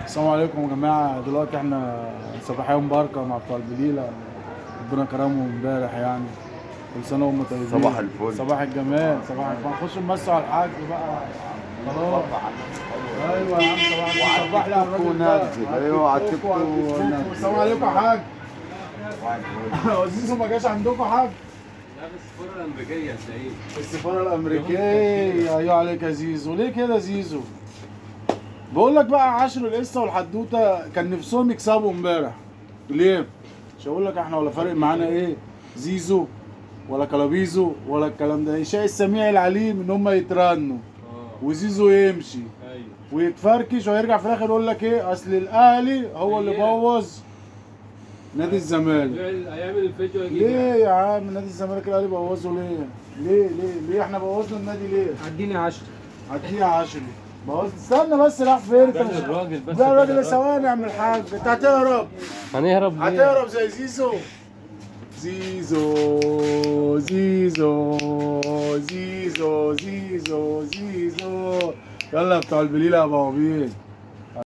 السلام عليكم يا جماعة. دلوقتي احنا صباحية مباركة مع بتوع البليلة، ربنا كرمهم امبارح يعني. كل سنة وهم طيبين. صباح الفل. صباح الجمال. صباح الفل. هنخش نمسوا على الحاج بقى. خلاص. ايوه يا عم صباح صباح لي على الراجل ده. ايوه على التيك توك ونزل. السلام عليكم يا حاج. زيزو ما جاش عندكم يا حاج؟ لا بس السفارة الأمريكية هتلاقيه. السفارة الأمريكية. أيوة عليك يا زيزو. ليه كده زيزو؟ بقول لك بقى عشر القصة والحدوتة كان نفسهم يكسبوا امبارح. ليه؟ مش هقول لك احنا ولا فارق معانا ايه زيزو ولا كلابيزو ولا الكلام ده. يشاء السميع العليم ان هم يترنوا وزيزو يمشي ايوه ويتفركش ويرجع في الاخر يقول لك ايه؟ اصل الاهلي هو اللي بوظ نادي الزمالك. هيعمل الفيديو يجيب ليه يا عم نادي الزمالك الاهلي بوظه ليه؟ ليه احنا بوظنا النادي ليه؟ اديني 10. هديها 10. بوظ. استنى بس راح فين انت؟ الراجل بس لا الراجل ثواني يا عم الحاج. انت هتهرب؟ هنهرب ليه؟ هتهرب زي زيزو. زيزو زيزو زيزو زيزو زيزو. يلا يا بتوع البليله يا بوابين.